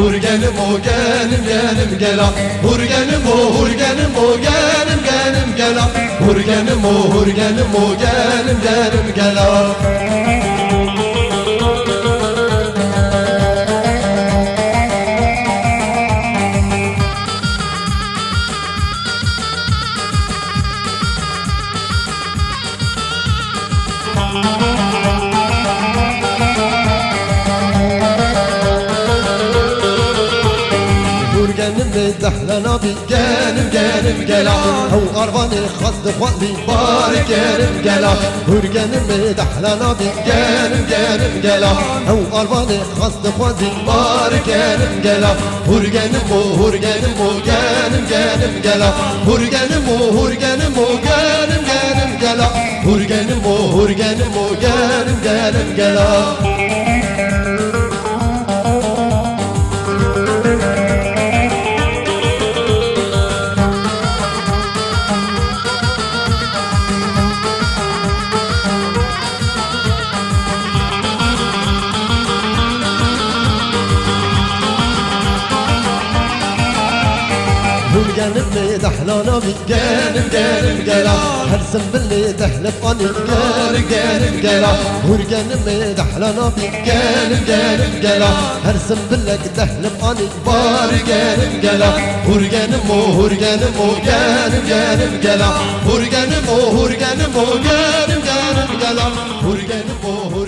Hurgenim o gelim gela. Hurgenim o gelim gela. Hurgenim o gelim gela. Hurgenim dahlan abi gelim gela. Hav arvani khazd khwali bar gelim gela. Hurgenim dahlan abi gelim gela. Hav arvani khazd khwali bar gelim gela. Hurgenim o gelim gela. Hurgenim o gelim gela. Hurgenim o gelim gela. Hurgenim dahlan abi gelim gela. Her zembili dehlep ani gelim gela. Hurgenim dahlan abi gelim gela. Her zembili dehlep ani bar gelim gela. Hurgenim o gelim gela. Hurgenim o gelim gela. Hurgenim o